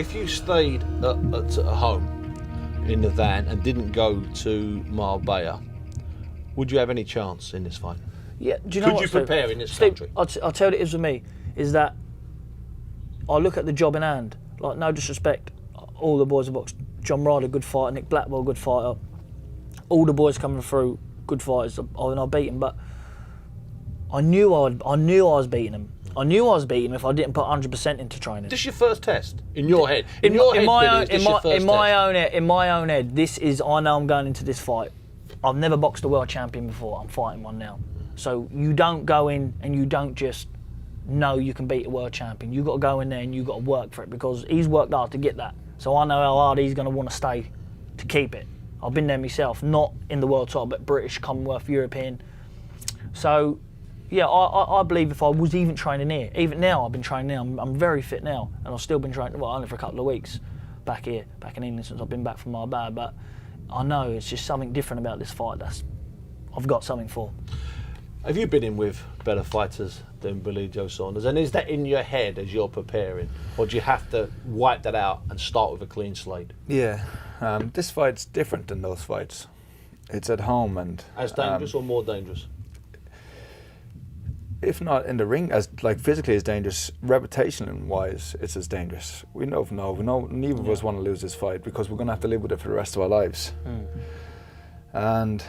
if you stayed at home in the van and didn't go to Marbella, would you have any chance in this fight? Yeah, do you know Could you prepare in this country? I'll tell you what it is with me, is that I look at the job in hand. Like, no disrespect, all the boys have boxed. John Ryder, good fighter. Nick Blackwell, good fighter. All the boys coming through, good fighters. And I beat them, but I knew I was beating them. I knew I was beating them if I didn't put 100% into training. This is your first test in your head. In my own head, this is. I know I'm going into this fight. I've never boxed a world champion before. I'm fighting one now. So you don't go in and you don't just know you can beat a world champion. You've got to go in there and you've got to work for it, because he's worked hard to get that. So I know how hard he's going to want to stay to keep it. I've been there myself, not in the world title, but British, Commonwealth, European. So, yeah, I believe if I was even training here, even now I've been training here, I'm very fit now, and I've still been training, well, only for a couple of weeks back here, back in England, since I've been back from Marbella, but I know it's just something different about this fight that I've got something for. Have you been in with better fighters than Billy Joe Saunders? And is that in your head as you're preparing? Or do you have to wipe that out and start with a clean slate? Yeah, this fight's different than those fights. It's at home and... As dangerous or more dangerous? If not in the ring, as like physically as dangerous, reputation-wise, it's as dangerous. We know neither of us want to lose this fight, because we're going to have to live with it for the rest of our lives. And,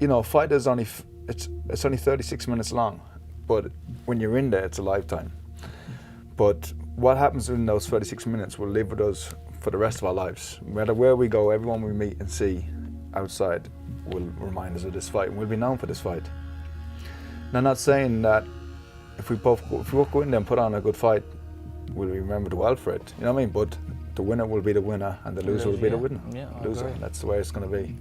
you know, a fight is only... It's only 36 minutes long, but when you're in there, it's a lifetime. But what happens in those 36 minutes will live with us for the rest of our lives. No matter where we go, everyone we meet and see outside will remind us of this fight, and we'll be known for this fight. And I'm not saying that if we both go in there and put on a good fight, we'll be remembered well for it. You know what I mean? But the winner will be the winner, and the loser will be the winner. Yeah, loser. That's the way it's going to be.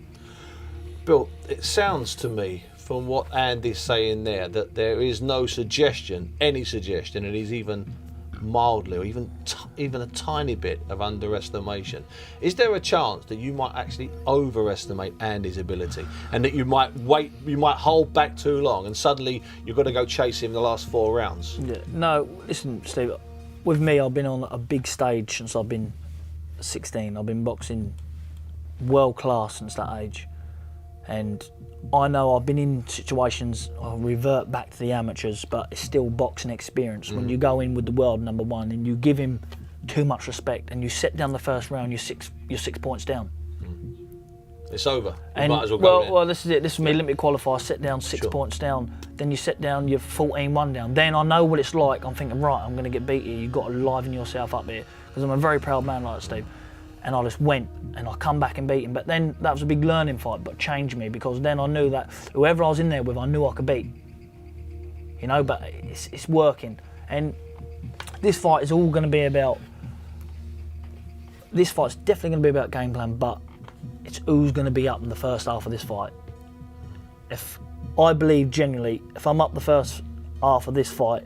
Bill, it sounds to me, from what Andy's saying there, that there is no suggestion, any suggestion, and he's even mildly or even a tiny bit of underestimation. Is there a chance that you might actually overestimate Andy's ability, and that you might hold back too long, and suddenly you've got to go chase him the last 4 rounds? Yeah. No, listen, Steve. With me, I've been on a big stage since I've been 16. I've been boxing world class since that age. And I know I've been in situations, I'll revert back to the amateurs, but it's still boxing experience. When you go in with the world number one and you give him too much respect and you set down the first round, you're 6 points down. It's over. And might as well go there. Well, this is it. This is me, limited qualifier, set down 6 points down. Then you set down, you're 14-1 down. Then I know what it's like. I'm thinking, right, I'm going to get beat here. You've got to liven yourself up here. Because I'm a very proud man like that, Steve. And I just went and I come back and beat him. But then that was a big learning fight, but changed me, because then I knew that whoever I was in there with, I knew I could beat. You know, but it's working. And this fight is all going to be about, this fight's definitely going to be about game plan, but it's who's going to be up in the first half of this fight. If I believe genuinely, if I'm up the first half of this fight,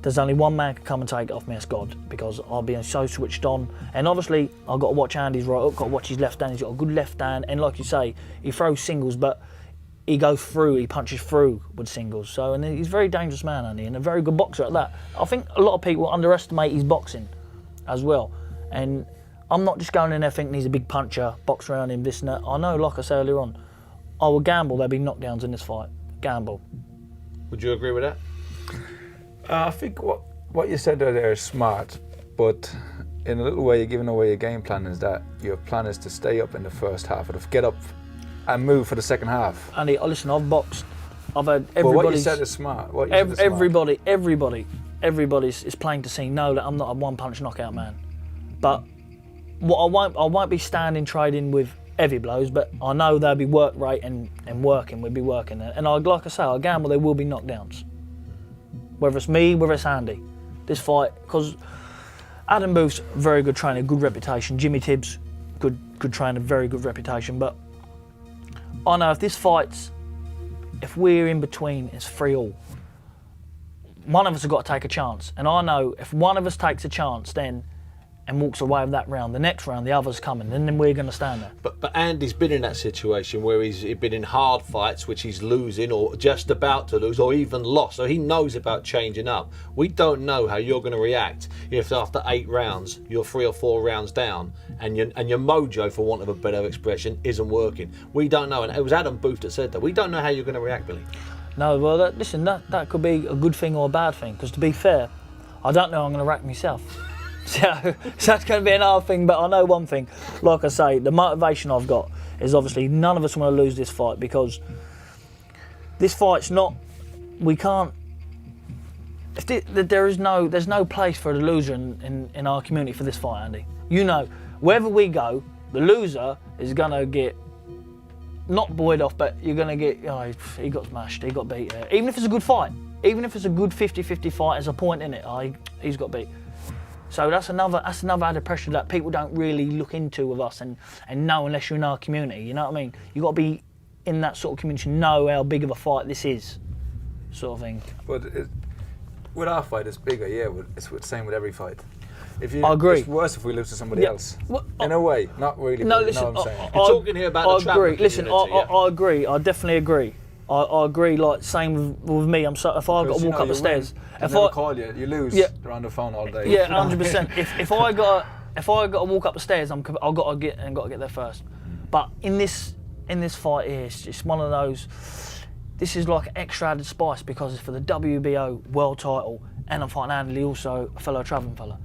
there's only one man can come and take it off me, it's God, because I'll be so switched on. And obviously, I've got to watch Andy's right hook, got to watch his left hand. He's got a good left hand, and like you say, he throws singles, but he goes through, he punches through with singles. So, and he's a very dangerous man, Andy, and a very good boxer at that. I think a lot of people underestimate his boxing as well. And I'm not just going in there thinking he's a big puncher, box around him, this and that. I know, like I said earlier on, I will gamble there'll be knockdowns in this fight. Gamble. Would you agree with that? I think what you said there is smart, but in a little way you're giving away your game plan, is that your plan is to stay up in the first half, or to get up and move for the second half. Andy, listen, I've boxed, I've had everybody. Well, what you said is smart. Everybody's is plain to see. No, that I'm not a one-punch knockout man. But what I won't be standing trading with heavy blows, but I know there'll be work rate and working. We'll be working there, and like I say, I gamble there will be knockdowns. Whether it's me, whether it's Andy, this fight, because Adam Booth's very good trainer, good reputation. Jimmy Tibbs, good trainer, very good reputation. But I know if this fight's, if we're in between, it's 3-3. One of us has got to take a chance, and I know if one of us takes a chance, then and walks away with that round, the next round the other's coming, and then we're going to stand there. But Andy's been in that situation where he's been in hard fights which he's losing or just about to lose or even lost, so he knows about changing up. We don't know how you're going to react if after 8 rounds you're 3 or 4 rounds down and your mojo, for want of a better expression, isn't working. We don't know, and it was Adam Booth that said that. We don't know how you're going to react, Billy. No, well, that could be a good thing or a bad thing, because to be fair, I don't know how I'm going to rack myself. So that's going to be another thing, but I know one thing. Like I say, the motivation I've got is obviously none of us want to lose this fight, because this fight's not. We can't. There's no place for the loser in our community for this fight, Andy. You know, wherever we go, the loser is going to get not buoyed off, but you're going to get. Oh, he got smashed. He got beat. Even if it's a good fight, even if it's a good 50-50 fight, there's a point in it. He's got beat. So that's another added pressure that people don't really look into with us and know unless you're in our community. You know what I mean? You got to be in that sort of community to know how big of a fight this is, sort of thing. But with our fight, it's bigger. Yeah, it's the same with every fight. I agree. It's worse if we lose to somebody else. Well, in a way, not really. No, you listen. know what I'm saying? You're talking here about the traveller agree. Listen, community, yeah. I agree. I definitely agree. I agree. Like same with me. If I got to walk up the stairs, if I call you, you lose. Yeah. They're on the phone all day. Yeah, 100%. If I got to walk up the stairs, I've got to get there first. But in this fight here, it's just one of those. This is like extra added spice because it's for the WBO world title, and I'm fighting Andy, also a fellow travelling fella.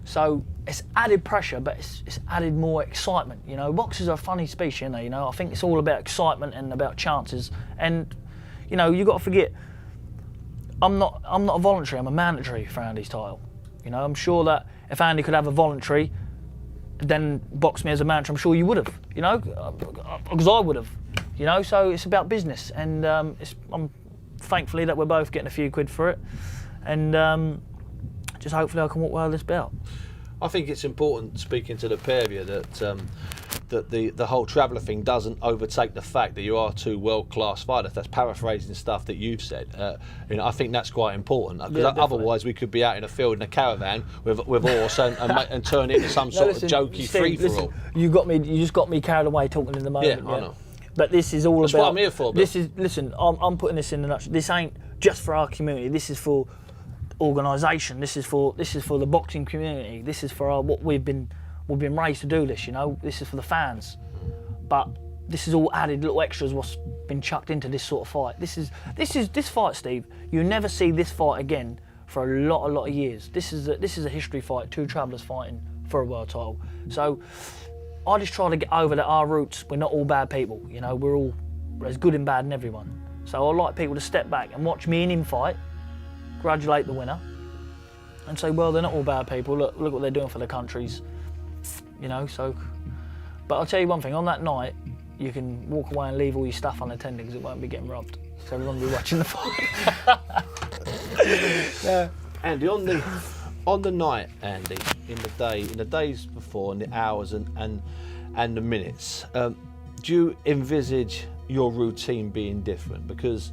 So it's added pressure, but it's added more excitement. You know, boxers are a funny species, you know. I think it's all about excitement and about chances. And you know, you got to forget, I'm not a voluntary. I'm a mandatory for Andy's title. You know, I'm sure that if Andy could have a voluntary, then box me as a mandatory, I'm sure you would have. You know, because I would have. You know, so it's about business, and I'm thankfully that we're both getting a few quid for it, and just hopefully I can walk well this belt. I think it's important, speaking to the pair of you, that the whole traveller thing doesn't overtake the fact that you are 2 world-class fighters. That's paraphrasing stuff that you've said. You know, I think that's quite important, because otherwise we could be out in a field in a caravan with horse and turn it into some sort of jokey free-for-all. You just got me carried away talking in the moment. Yeah, I know. But this is all that's about. What I'm here for. Listen. I'm putting this in the nutshell. This ain't just for our community. This is for organisation. This is for the boxing community. This is for what we've been raised to do. This, you know, this is for the fans. But this is all added little extras. What's been chucked into this sort of fight. This fight, Steve. You never see this fight again for a lot of years. This is a history fight. 2 travellers fighting for a world title. So I just try to get over that our roots. We're not all bad people. You know, we're as good and bad in everyone. So I like people to step back and watch me and him fight. Congratulate the winner, and say, well, they're not all bad people. Look what they're doing for their countries, you know. So, but I'll tell you one thing: on that night, you can walk away and leave all your stuff unattended because it won't be getting robbed. So everyone will be watching the fight. Yeah. Andy, on the night, Andy, in the days before, and the hours and the minutes, do you envisage your routine being different? Because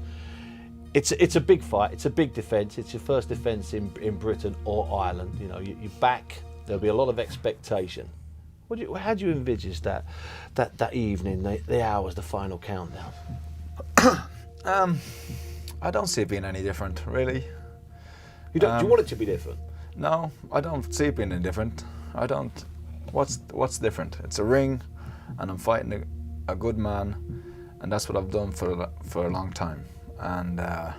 it's a big fight, it's a big defence, it's your first defence in Britain or Ireland. You know, you're back, there'll be a lot of expectation. How do you envisage that evening, the hours, the final countdown? I don't see it being any different, really. Do you want it to be different? No, I don't see it being any different. I don't. What's different? It's a ring, and I'm fighting a good man, and that's what I've done for a long time. And I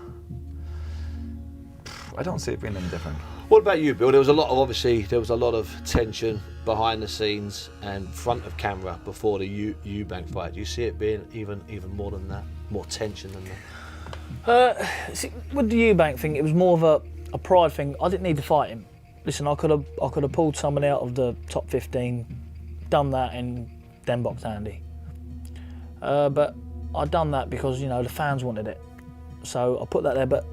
don't see it being any different. What about you, Bill? There was a lot of tension behind the scenes and front of camera before the Eubank fight. Do you see it being even more than that? More tension than that? See, with the Eubank thing, it was more of a pride thing. I didn't need to fight him. Listen, I could have pulled someone out of the top 15, done that, and then boxed Andy. But I'd done that because, you know, the fans wanted it. So I put that there. But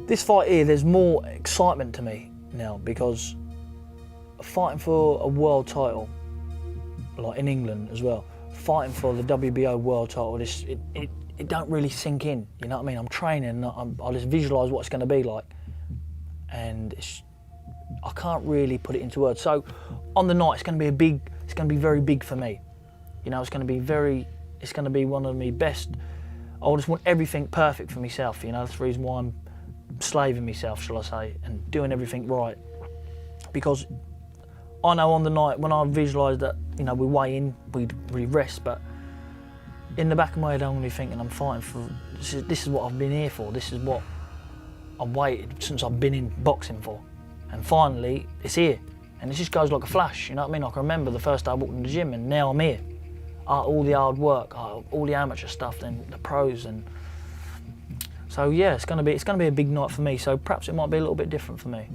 this fight here, there's more excitement to me now because fighting for a world title, like in England as well, fighting for the WBO world title, it don't really sink in. You know what I mean? I'm training, I just visualise what it's going to be like, and I can't really put it into words. So on the night, it's going to be very big for me. You know, it's going to be one of my best. I just want everything perfect for myself. You know, that's the reason why I'm slaving myself, shall I say, and doing everything right. Because I know on the night when I visualise that, you know, we weigh in, we rest, but in the back of my head I'm going to be thinking I'm fighting for, this is what I've been here for, this is what I've waited since I've been in boxing for. And finally, it's here. And it just goes like a flash, you know what I mean? I can remember the first day I walked in the gym and now I'm here. All the hard work, all the amateur stuff, then the pros, and so yeah, it's going to be a big night for me. So perhaps it might be a little bit different for me.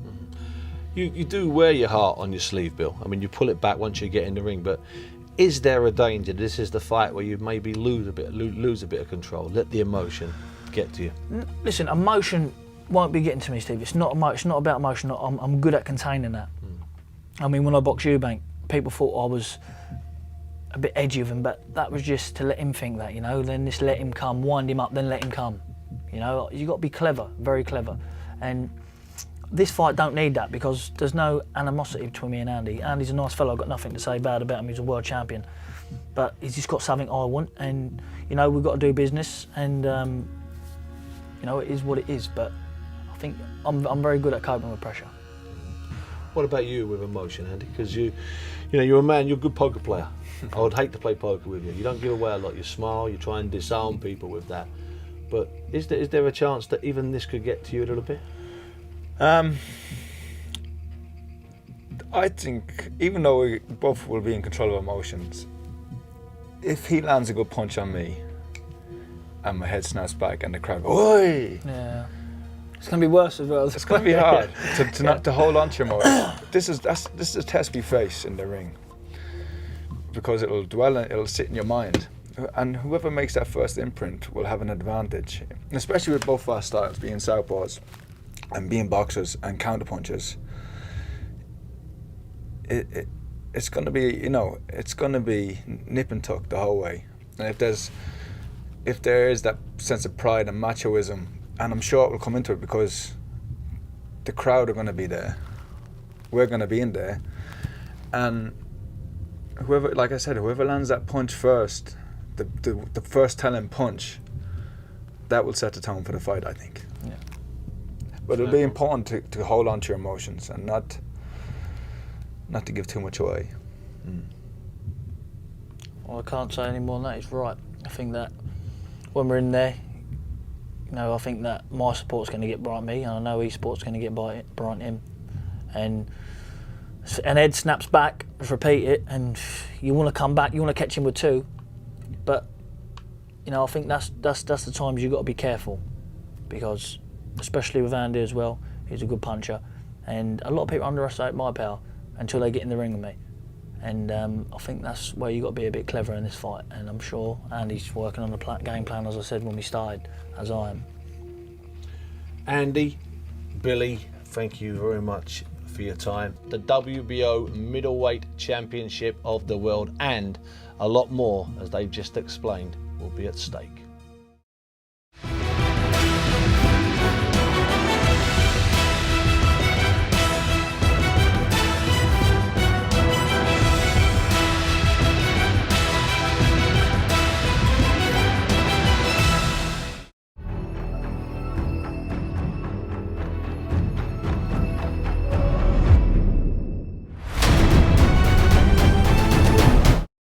You do wear your heart on your sleeve, Bill. I mean, you pull it back once you get in the ring, but is there a danger this is the fight where you maybe lose a bit of control, let the emotion get to you? Listen, emotion won't be getting to me, Steve. It's not about emotion. I'm good at containing that. I mean, when I boxed Eubank, people thought I was a bit edgy of him, but that was just to let him think that, you know, then just let him come, wind him up, then let him come. You know, you got to be clever, very clever. And this fight don't need that because there's no animosity between me and Andy. Andy's a nice fellow, I've got nothing to say bad about him, he's a world champion. But he's just got something I want, and, you know, we've got to do business, and, you know, it is what it is, but I think I'm very good at coping with pressure. What about you with emotion, Andy? Because you know, you're a man, you're a good poker player. I would hate to play poker with you. You don't give away a lot. You smile, you try and disarm people with that. But is there a chance that even this could get to you a little bit? I think, even though we both will be in control of emotions, if he lands a good punch on me and my head snaps back and the crowd goes, "Oi!" Yeah. It's going to be worse as well. It's going to be hard to hold on to your emotions. This is a test we face in the ring, because it'll sit in your mind, and whoever makes that first imprint will have an advantage, especially with both our styles, being southpaws and being boxers and counterpunchers. It's going to be, you know, it's going to be nip and tuck the whole way. And if there is that sense of pride and machoism, and I'm sure it will come into it because the crowd are going to be there, we're going to be in there, and whoever, like I said, whoever lands that punch first, the first telling punch, that will set the tone for the fight, I think. Yeah. But it'll be important to hold on to your emotions and not to give too much away. Well, I can't say any more than that. He's right. I think that when we're in there, you know, I think that my support's going to get behind me, and I know his support's going to get behind him. And Ed snaps back, let's repeat it, and you want to come back, you want to catch him with two. But, you know, I think that's the times you've got to be careful, because, especially with Andy as well, he's a good puncher, and a lot of people underestimate my power until they get in the ring with me. And I think that's where you've got to be a bit clever in this fight, and I'm sure Andy's working on the game plan, as I said when we started, as I am. Andy, Billy, thank you very much for your time. The WBO Middleweight Championship of the World and a lot more, as they've just explained, will be at stake.